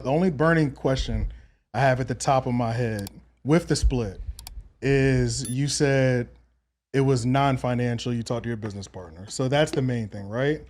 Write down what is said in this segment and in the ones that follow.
The only burning question I have at the top of my head with the split is you said it was non-financial. You talked to your business partner. So that's the main thing, right?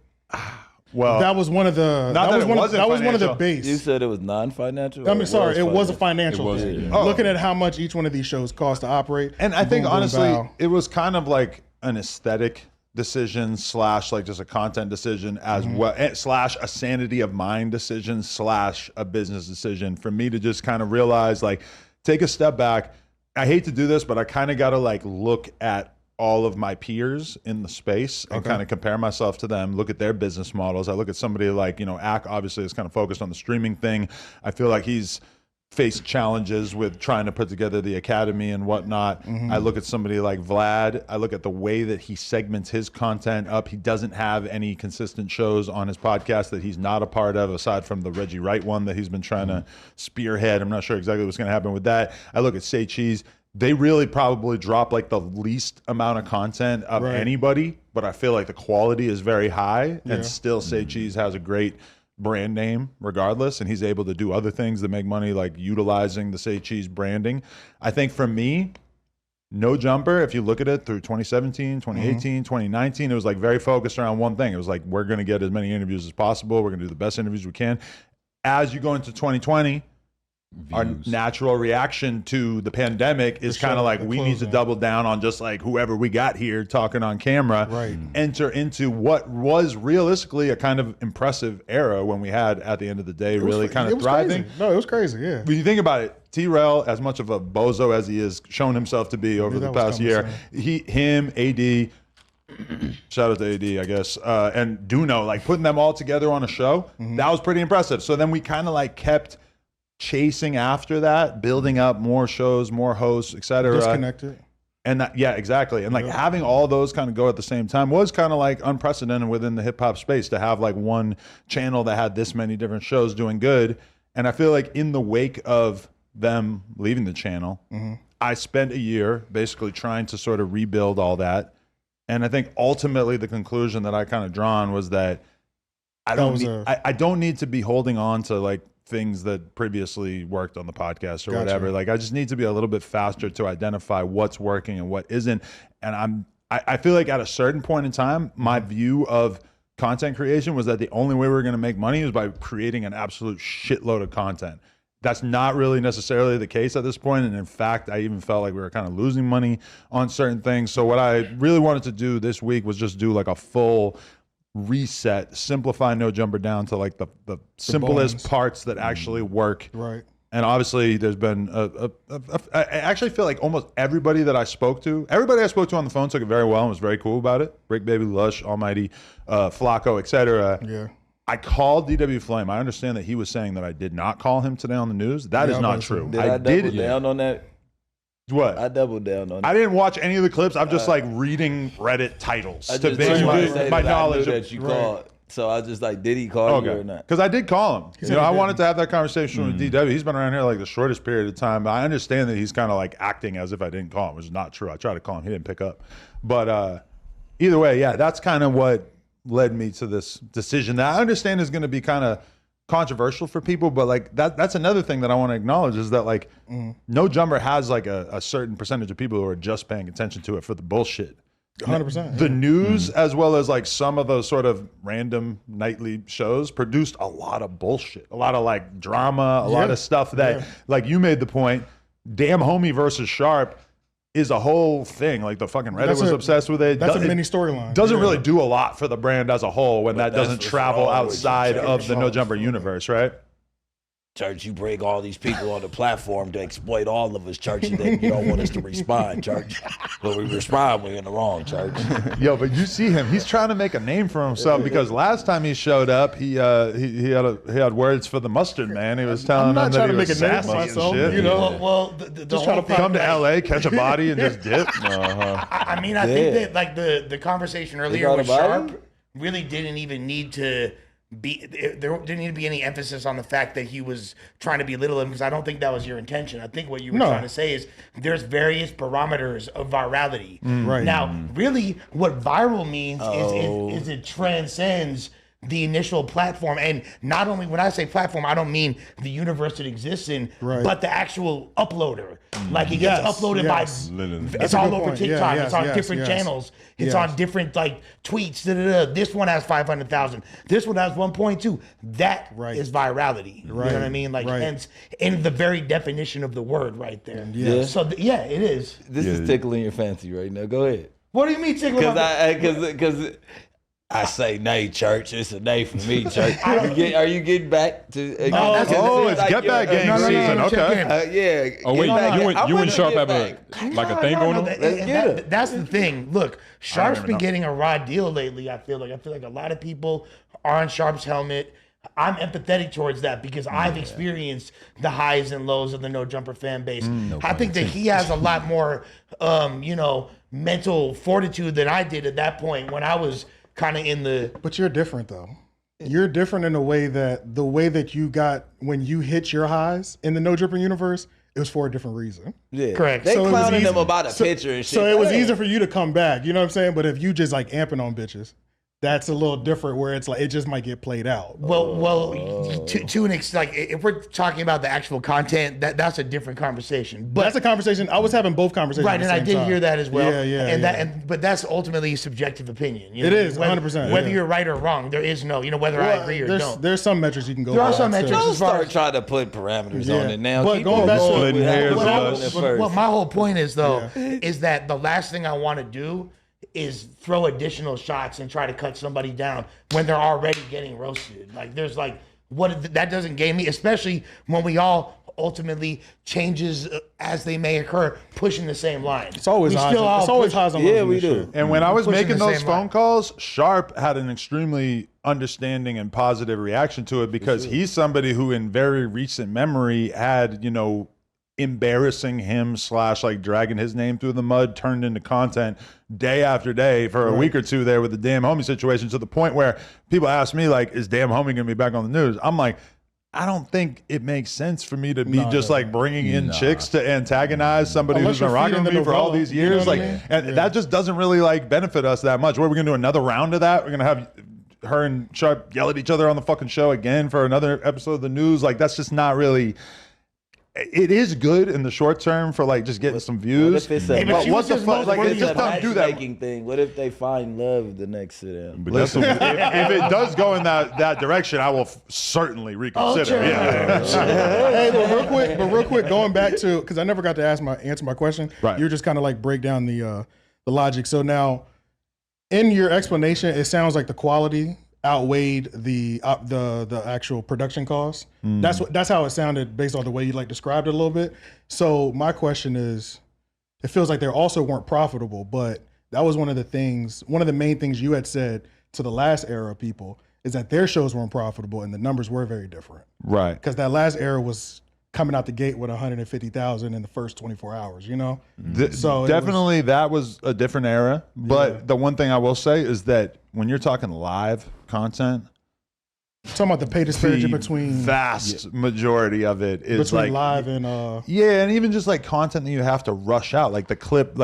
Well, that was one of the not that it wasn't that was one of the financial. base. You said it was non-financial? I mean, sorry, it was a financial It was, thing. yeah. Looking at how much each one of these shows cost to operate. And I think boom, boom, honestly, bow. it was kind of like an aesthetic decision slash like just a content decision as well slash a sanity of mind decision slash a business decision for me to just kind of realize, like, take a step back. I hate to do this, but I kind of got to like look at all of my peers in the space and kind of compare myself to them, look at their business models. I look at somebody like, Ack obviously is kind of focused on the streaming thing. I feel like he's faced challenges with trying to put together the academy and whatnot. I look at somebody like Vlad. I look at the way that he segments his content up. He doesn't have any consistent shows on his podcast that he's not a part of, aside from the Reggie Wright one that he's been trying to spearhead. I'm not sure exactly what's going to happen with that. I look at Say Cheese. They really probably drop like the least amount of content of anybody, but I feel like the quality is very high, and still Say Cheese has a great brand name regardless, and he's able to do other things that make money, like utilizing the Say Cheese branding. I think for me, No Jumper, if you look at it through 2017, 2018, 2019, it was like very focused around one thing. It was like, we're going to get as many interviews as possible. We're going to do the best interviews we can. As you go into 2020, our natural reaction to the pandemic is kind of like, we need to double down on just like whoever we got here talking on camera, enter into what was realistically a kind of impressive era when we had, at the end of the day, really kind of thriving. Crazy. No, it was crazy, yeah. When you think about it, T-Rail, as much of a bozo as he has shown himself to be over the past year, him, AD, shout out to AD, I guess, and Duno, like putting them all together on a show, that was pretty impressive. So then we kind of like kept chasing after that, building up more shows, more hosts, etc. Disconnected. And that, yeah, exactly. And like having all those kind of go at the same time was kind of like unprecedented within the hip hop space, to have like one channel that had this many different shows doing good. And I feel like in the wake of them leaving the channel, I spent a year basically trying to sort of rebuild all that. And I think ultimately the conclusion that I kind of drawn was that I don't need to be holding on to like things that previously worked on the podcast or whatever. Like, I just need to be a little bit faster to identify what's working and what isn't. And I feel like at a certain point in time, my view of content creation was that the only way we were going to make money is by creating an absolute shitload of content. That's not really necessarily the case at this point. And in fact, I even felt like we were kind of losing money on certain things. So what I really wanted to do this week was just do like a full reset, simplify No Jumper down to like the simplest parts that actually work. Right. And obviously there's been I actually feel like almost everybody I spoke to on the phone took it very well and was very cool about it. Brick Baby, Lush, Almighty, Flacco, etc. Yeah. I called DW Flame. I understand that he was saying that I did not call him today on the news. That is not true. Did I double down on that? What? I doubled down on that. I didn't watch any of the clips. I'm just like reading Reddit titles to base my knowledge of that you called. So I was just like, did he call you or not? Because I did call him. I wanted to have that conversation with DW. He's been around here like the shortest period of time. I understand that he's kind of like acting as if I didn't call him, which is not true. I tried to call him. He didn't pick up. But either way, yeah, that's kind of what led me to this decision that I understand is going to be kind of controversial for people, but like that's another thing that I want to acknowledge is that like No Jumper has like a certain percentage of people who are just paying attention to it for the bullshit. 100%. The news, as well as like some of those sort of random nightly shows, produced a lot of bullshit, a lot of like drama, a lot of stuff that like you made the point, Damn Homie versus Sharp is a whole thing. Like the fucking Reddit was obsessed with it. That's a mini storyline. Doesn't really do a lot for the brand as a whole when that doesn't travel outside of the No Jumper universe, right? Church, you bring all these people on the platform to exploit all of us, Church, and then you don't want us to respond, Church. But we respond, we're in the wrong, Church. Yo, but you see him. He's trying to make a name for himself because last time he showed up, he had words for the mustard man. He was telling him that he was sassy and shit. You know, well, just trying to come to LA, catch a body, and just dip. I mean, I think that like the conversation earlier with Sharp really didn't even need to there didn't need to be any emphasis on the fact that he was trying to belittle him, because I don't think that was your intention. I think what you were trying to say is there's various parameters of virality. Right. Now, really what viral means is it transcends the initial platform. And not only when I say platform, I don't mean the universe it exists in, but the actual uploader. Like it gets uploaded by, it's all over TikTok. It's on different channels. It's on different like tweets. This one has 500,000. This one has 1.2. That is virality. You know what I mean? Like hence in the very definition of the word right there. So it is. This is tickling your fancy right now. Go ahead. What do you mean tickling? Because I say nay, church. It's a nay for me, church. Are you getting back to? It's get back game season. Okay. Oh wait, you and Sharp have a thing going on. That's the thing. Look, Sharp's been getting a raw deal lately. I feel like a lot of people are on Sharp's helmet. I'm empathetic towards that because I've experienced the highs and lows of the No Jumper fan base. I think that he has a lot more, mental fortitude than I did at that point when I was kind of in the. But you're different though. You're different in the way that you got when you hit your highs in the No Jumper universe. It was for a different reason. Yeah, correct. They clowning them about a picture and shit. So it was easier for you to come back. You know what I'm saying? But if you just like amping on bitches, that's a little different where it's like it just might get played out. To an extent, like if we're talking about the actual content, that's a different conversation. But that's a conversation. I was having both conversations. Right, and I did hear that as well. But that's ultimately subjective opinion. It is 100%. Whether you're right or wrong, there is no, whether I agree or don't. There's some metrics you can go. There are some metrics. Don't start trying to put parameters on it now. But going back to my whole point is though, is that the last thing I want to do is throw additional shots and try to cut somebody down when they're already getting roasted. Like there's like that doesn't gain me, especially when we all ultimately changes as they may occur, pushing the same line. It's always highs. It's always highs on we do. And when I was making those phone calls, Sharp had an extremely understanding and positive reaction to it because he's somebody who in very recent memory had, embarrassing him / like dragging his name through the mud turned into content day after day for a week or two there with the Damn Homie situation, to the point where people ask me like, is Damn Homie gonna be back on the news? I'm like, I don't think it makes sense for me to be like bringing in chicks to antagonize somebody who's been rocking with me for all these years. And that just doesn't really like benefit us that much. We're gonna do another round of that. We're gonna have her and Sharp yell at each other on the fucking show again for another episode of the news. Like that's just not really. It is good in the short term for like just getting some views. But what the fuck? Like, they just don't do that. Thing. What if they find love the next sit down? Listen, if it does go in that direction, I will certainly reconsider. Hey, but real quick, going back to because I never got to answer my question. Right. You're just kind of like break down the logic. So now, in your explanation, it sounds like the quality outweighed the actual production costs. That's how it sounded based on the way you like described it a little bit. So my question is, it feels like they also weren't profitable, but that was one of the main things you had said to the last era of people is that their shows weren't profitable and the numbers were very different. Right. Because that last era was coming out the gate with 150,000 in the first 24 hours, So definitely that was a different era. But the one thing I will say is that when you're talking live content, talking about the pay disparity between vast majority of it is between like live and and even just like content that you have to rush out, like the clip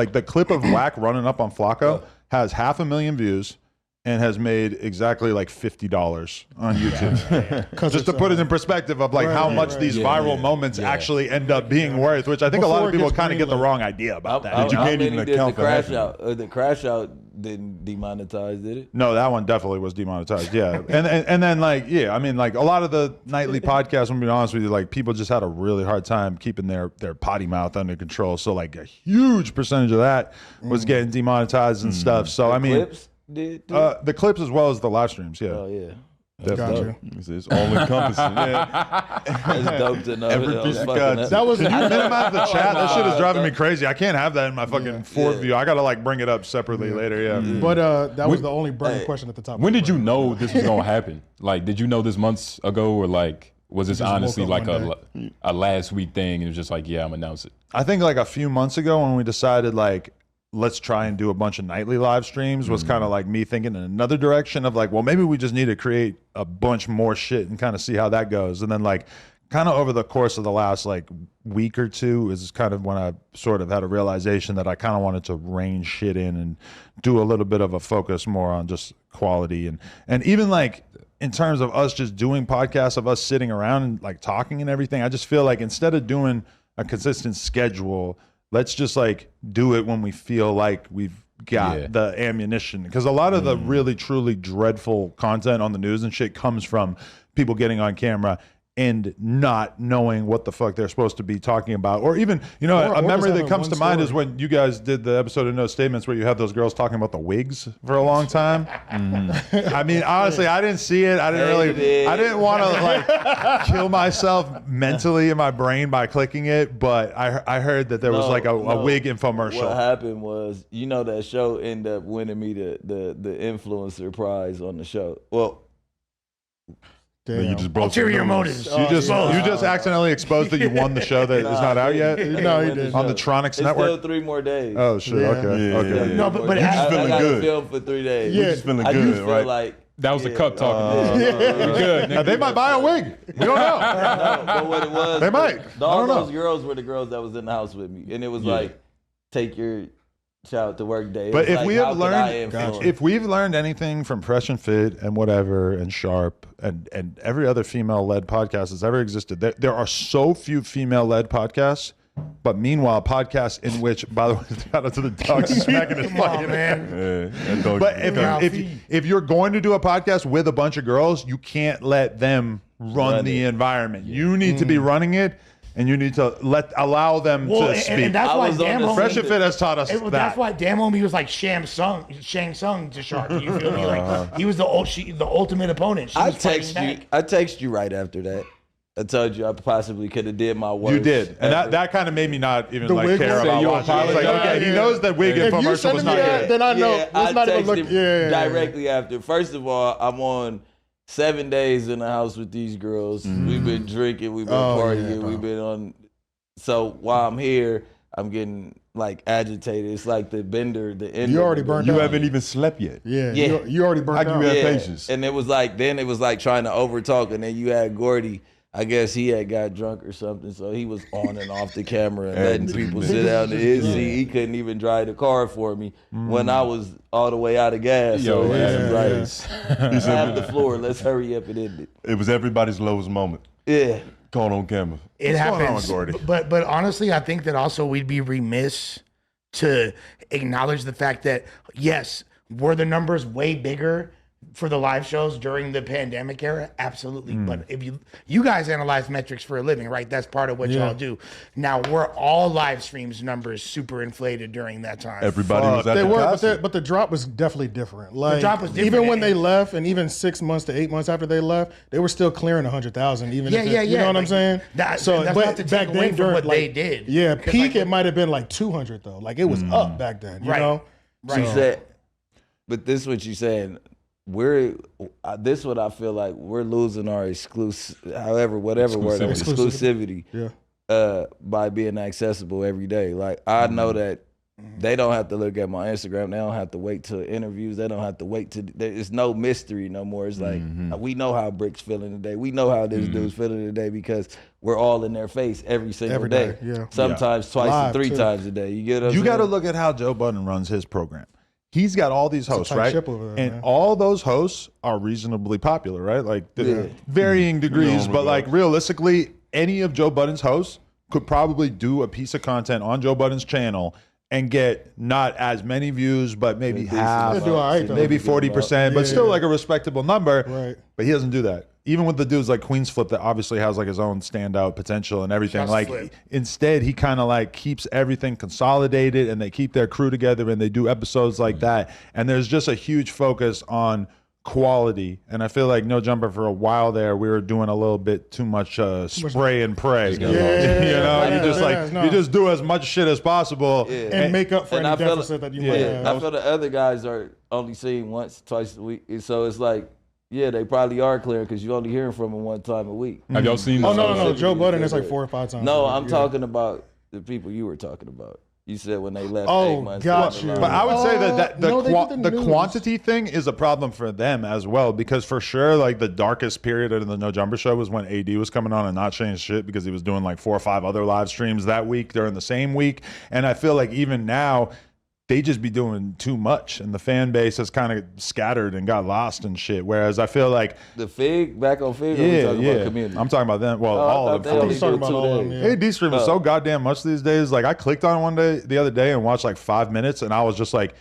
of Whack running up on Flacco has 500,000 views and has made exactly like $50 on YouTube. Just to put it in perspective of like how much these viral moments actually end up being worth, which I think a lot of people kind of get the wrong idea about that. You can't even account for that. The crash out didn't demonetize, did it? No, that one definitely was demonetized. Yeah, and then like I mean like a lot of the nightly podcasts, I'm gonna be honest with you, like people just had a really hard time keeping their potty mouth under control. So like a huge percentage of that was getting demonetized and stuff. So I mean. Clips? The clips as well as the live streams, Oh yeah. That's Gotcha. It's all encompassing. That's dope to know. Every piece of cuts. that was You minimize the chat. That shit is driving me crazy. I can't have that in my fucking fourth view. I gotta like bring it up separately later. Yeah. But that was the only burning question at the top. When did you know this was gonna happen? Like, did you know this months ago, or like was this honestly woke up like a last week thing? And it was just like, yeah, I'm announcing it. I think like a few months ago when we decided like, let's try and do a bunch of nightly live streams was kind of like me thinking in another direction of like, well, maybe we just need to create a bunch more shit and kind of see how that goes. And then like kind of over the course of the last like week or two is kind of when I sort of had a realization that I kind of wanted to rein shit in and do a little bit of a focus more on just quality and even like in terms of us just doing podcasts, of us sitting around and like talking and everything, I just feel like instead of doing a consistent schedule, let's just like do it when we feel like we've got the ammunition. Because a lot of the really, truly dreadful content on the news and shit comes from people getting on camera and not knowing what the fuck they're supposed to be talking about. Or even, you know, a memory that comes to mind is when you guys did the episode of No Statements where you had those girls talking about the wigs for a long time. I mean, honestly, I didn't see it. I didn't want to like kill myself mentally in my brain by clicking it, but I heard that there was like a wig infomercial. What happened was, you know, that show ended up winning me the influencer prize on the show. Well, you just broke ulterior motives. You just accidentally exposed that you won the show that is not out yet. No, he didn't. On the Tronics it's Network. still 3 more days. Oh shit! Yeah. Okay. Yeah, Okay. yeah. No, but You just I feeling got good. to film for 3 days. Yeah. You just feeling I good, just feel right? like That was the cup talking. Yeah. Good. Now, they might buy a wig. We don't know. No, but what it was, They might. I All don't know. those girls were the girls that was in the house with me, and it was like, take your child to work day. It But was if like, we how have could I learned, influence? if we've learned anything from Fresh and Fit and whatever and Sharp and every other female-led podcast that's ever existed, there are so few female-led podcasts. But meanwhile, podcasts in which, by the way, shout out to the dog smacking his Come on, fucking man. But if you're going to do a podcast with a bunch of girls, you can't let them run the environment. You need to be running it, and you need to allow them to speak. And that's I why was on Damn the Homie, Fresh and Fit has taught us that. That's why Damn Homie was like Shang Tsung to Sharp. You feel me? Like he was the ultimate opponent. She I was fighting text you right after that. I told you I possibly could have did my worst. You did, and effort. that kind of made me not even The like wig care was- about Say you watching. I was like, apologize. okay, he knows that wig If you infomercial send was me not that, good. then I know. Yeah, Let's I not even texted look. him Yeah. directly after. First of all, I'm on 7 days in the house with these girls. We've been drinking, we've been partying, we've been on. So while I'm here, I'm getting like agitated. It's like the end. You already burned You out. haven't even slept yet. Yeah. Yeah. You already How burned can out. you have Yeah. patience? And it was like trying to overtalk, and then you had Gordy. I guess he had got drunk or something, so he was on and off the camera and letting people sit down in his seat. He couldn't even drive the car for me when I was all the way out of gas. So Yo, it was like, have the floor. Let's hurry up and end it. It was everybody's lowest moment. Yeah. Caught on camera. It What's going on happens. with Gordy? But honestly, I think that also we'd be remiss to acknowledge the fact that yes, were the numbers way bigger for the live shows during the pandemic era? Absolutely. But if you guys analyze metrics for a living, right? That's part of what y'all do. Now, were all live streams numbers super inflated during that time? Everybody was at They the were, concert. but the drop was definitely different. Like, drop was different. Even when they left, and even 6 months to 8 months after they left, they were still clearing 100,000. Even Yeah, if it- yeah, You know yeah. what I'm Like, saying? that's but not to take away from what they did. Yeah, Because, peak like, it might have been like 200 though. Like it was up back then. You Right. know? Right. She said, but this is what you saying. This is what I feel like we're losing our whatever word, exclusivity. Yeah. By being accessible every day. Like I know that they don't have to look at my Instagram. They don't have to wait till interviews. They don't have to wait to. There's no mystery no more. It's like we know how Brick's feeling today. We know how this dude's feeling today because we're all in their face every single Every day. day, yeah. Sometimes twice Live, and 3 too. times a day. You get what I'm You got to saying? look at how Joe Budden runs his program. He's got all these hosts, tight right? ship over there, And man. all those hosts are reasonably popular, right? Like Yeah. varying degrees, No, but like realistically, any of Joe Budden's hosts could probably do a piece of content on Joe Budden's channel and get not as many views, but maybe half, They do all right, though. maybe 40%, but still like a respectable number. Right. But he doesn't do that. Even with the dudes like Queen's Flip that obviously has like his own standout potential and everything. Just like Flip. instead he kind of like keeps everything consolidated and they keep their crew together and they do episodes like that. And there's just a huge focus on quality. And I feel like No Jumper for a while there, we were doing a little bit too much spray and pray. Yeah, you know, yeah, you just yeah, like no. you just do as much shit as possible. And make up for And any I feel- deficit that you might have. I feel the other guys are only seen once, twice a week. And so it's like, yeah, they probably are clear because you only hearing from them one time a week. Have y'all seen Oh this? no! Joe Budden is like 4 or 5 times. No, a week. I'm Yeah. talking about the people you were talking about. You said when they left Oh, 8 months. got down you. the line. But I would say that No, they did the the news. quantity thing is a problem for them as well, because for sure, like the darkest period of the No Jumper show was when AD was coming on and not saying shit because he was doing like 4 or 5 other live streams that week during the same week. And I feel like even now, they just be doing too much, and the fan base has kind of scattered and got lost and shit. Whereas I feel like the Fig back on Fig. Or we talking about Community? I'm talking about them. Well, all of them. I was talking about all of them. Yeah. AD stream is so goddamn much these days. Like I clicked on one the other day and watched like 5 minutes, and I was just like,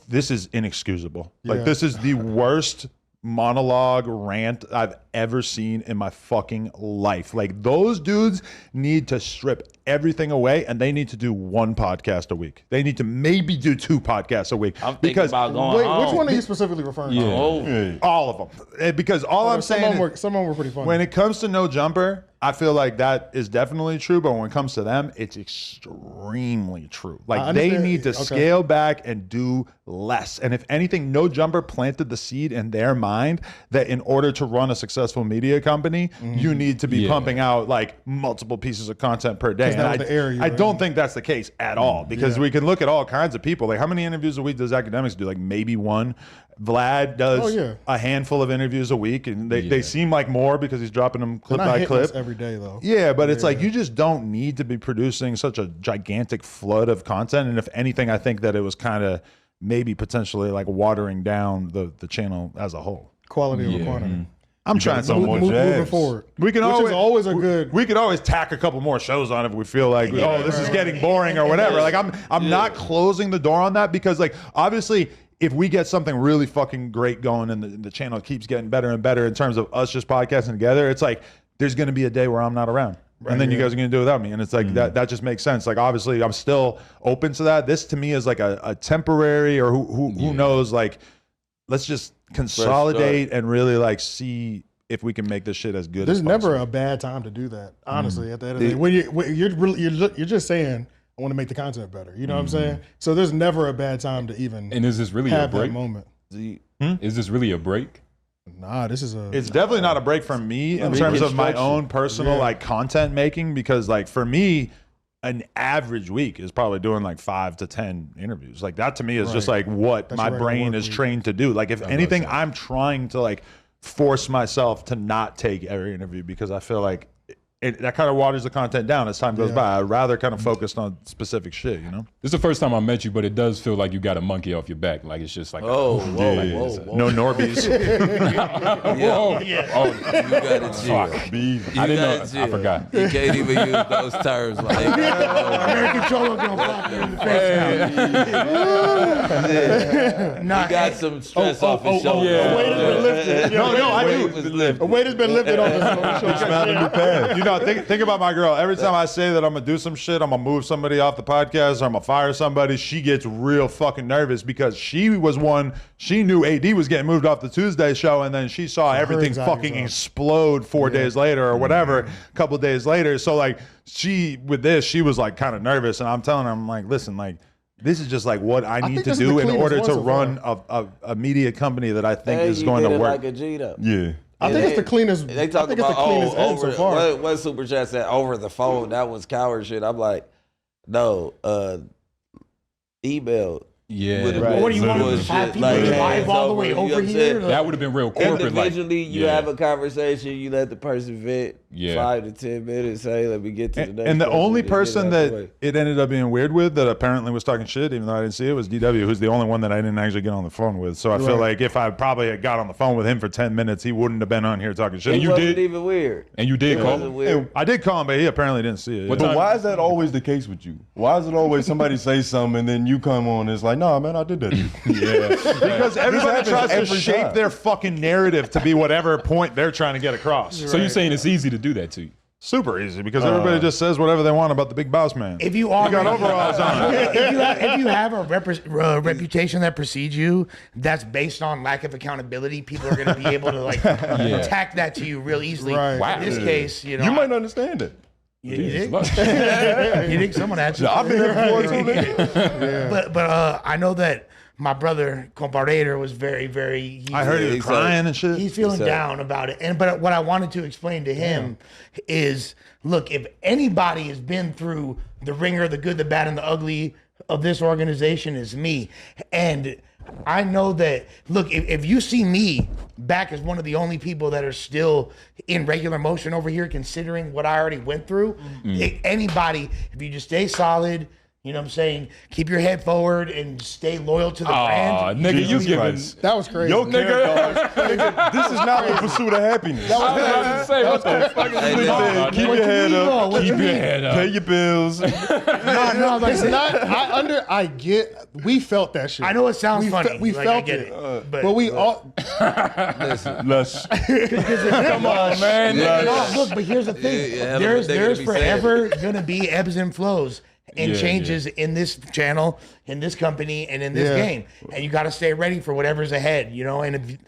this is inexcusable. Like this is the worst monologue rant I've ever seen in my fucking life. Like those dudes need to strip everything away, and they need to do 1 podcast a week. They need to maybe do 2 podcasts a week. I'm thinking about going home. Which one are you specifically referring to? All of them. Because all I'm saying some of them were pretty funny. when it comes to No Jumper, I feel like that is definitely true, but when it comes to them, it's extremely true. Like they need to scale back and do less. And if anything, No Jumper planted the seed in their mind that in order to run a successful media company, you need to be pumping out like multiple pieces of content per day. And I don't think that's the case at all, because we can look at all kinds of people. Like how many interviews a week does Academics do? Like maybe 1. Vlad does a handful of interviews a week, and they seem like more because he's dropping them clip by clip every day though. Yeah, but it's like you just don't need to be producing such a gigantic flood of content. And if anything, I think that it was kind of maybe potentially like watering down the channel as a whole. Quality over quantity. I'm trying to moving forward. We can always a good. We could always tack a couple more shows on if we feel like this is getting boring or whatever. Like I'm not closing the door on that, because like obviously if we get something really fucking great going and the channel keeps getting better and better in terms of us just podcasting together, it's like there's going to be a day where I'm not around. And then you guys are going to do it without me. And it's like that just makes sense. Like obviously I'm still open to that. This to me is like a temporary, or who knows, like let's just consolidate and really like see if we can make this shit as good as possible. There's never a bad time to do that. Honestly, at the end of the day, when you're just saying, I want to make the content better. You know what I'm saying? So there's never a bad time to even. And is this really have a break? That moment? Is this really a break? Nah, this is a. It's definitely not a break from me in terms of my own personal like content making, because like for me, an average week is probably doing like 5 to 10 interviews. Like that to me is just like what my brain is trained to do. Like if anything, I'm trying to like force myself to not take every interview, because I feel like that kind of waters the content down as time goes by. I'd rather kind of focus on specific shit, you know? This is the first time I met you, but it does feel like you got a monkey off your back. Like it's just like, whoa. No Norbies. Whoa. You got it, Fuck. I didn't know. I forgot. You can't even use those terms. Like, American Cholo gonna pop you in the face. you got some stress off his shoulder. A weight has been lifted. No, I do. A weight has been lifted on this. You know, think about my girl. Every time I say that I'm gonna do some shit, I'm gonna move somebody off the podcast, or I'm gonna fire somebody, she gets real fucking nervous, because she was one. She knew AD was getting moved off the Tuesday show, and then she saw everything fucking explode 4 days later or whatever, a couple of days later. So like she was like kind of nervous, and I'm telling her, I'm like, listen, like this is just like what I need to do in order to run a media company that I think is going to work. Like a G though. Yeah. I think it's the cleanest. They talk about end so far. What Super Chat said over the phone. That was coward shit. I'm like, no, email. Yeah. Right. What do you want to have people drive all the way over here? That would have been real corporate. Individually, you have a conversation. You let the person vent 5 to 10 minutes. Say, let me get to the next. And the only person that it ended up being weird with, that apparently was talking shit, even though I didn't see it, was DW, who's the only one that I didn't actually get on the phone with. So I feel like if I probably had got on the phone with him for 10 minutes, he wouldn't have been on here talking shit. And you wasn't even weird. And you did call him. I did call him, but he apparently didn't see it. But why is that always the case with you? Why is it always somebody say something and then you come on and it's like, nah, man, I did that. Because everybody tries to shape their fucking narrative to be whatever point they're trying to get across. So you're saying it's easy to do that to you? Super easy, because everybody just says whatever they want about the big boss man. If you are, got overalls on. if you have a reputation that precedes you, that's based on lack of accountability, people are going to be able to like attack that to you real easily. Right. In this case, you know, You might understand it. you think? You think someone actually? I've been here before too, nigga. But I know that my brother Comparator was very. I heard he was crying and shit. He's feeling down about it. But what I wanted to explain to him is, look, if anybody has been through the ringer, the good, the bad, and the ugly of this organization, is me. And I know that, look, if you see me back as one of the only people that are still in regular motion over here, considering what I already went through, anybody, if you just stay solid, You know what I'm saying? Keep your head forward and stay loyal to the Aw, brand. nigga, you Jesus giving. Christ. That was crazy. Yo, nigga, nigga, this is not the pursuit of happiness. I was about to say, what the fuck is Hey, this? listen, Nah, Keep nigga. your head up. What Keep you your mean? head up. Pay your bills. No, it's not. I get. We felt that shit. I know it sounds we funny. We like, felt I get it. But But we all. Less. Come on, man. no, look, but here's the thing. Yeah, hell of a nigga to There's be forever gonna be ebbs and flows and Yeah, changes in this channel, in this company, and in this Yeah. game. And you got to stay ready for whatever's ahead, you know. And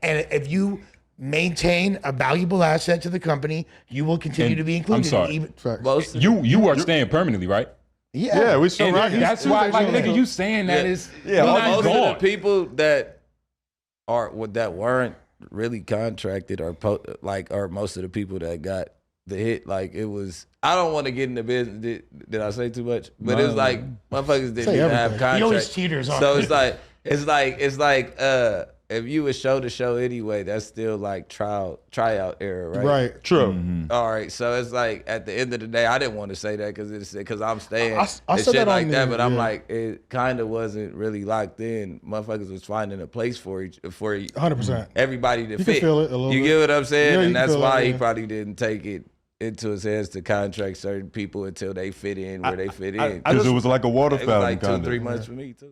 if you maintain a valuable asset to the company, you will continue And to be included. I'm sorry. Even, Facts. Most You are staying permanently, right? Yeah, we still And rocking. that's why, like, nigga, you saying that Yeah. is Yeah, we're most not of gone. the people that weren't really contracted or or most of the people that got the hit, like it was. I don't want to get into business. Did I say too much? But No. it's like motherfuckers didn't Say even have everything. contracts. he always teeters on. So it's like if you was show to show anyway, that's still like tryout era, right? Right. True. All right, so it's like at the end of the day, I didn't want to say that because I'm staying I and said shit that like on that, there, but I'm yeah. like it kind of wasn't really locked in. Motherfuckers was finding a place for 100%. everybody to You can fit. feel it a little You bit. get what I'm saying, Yeah, you and can that's feel why it, he yeah. probably didn't take it into his heads to contract certain people until they fit in where they fit in. I Because just- it was like a water It was fountain, like kind 2-3 of. months for me too.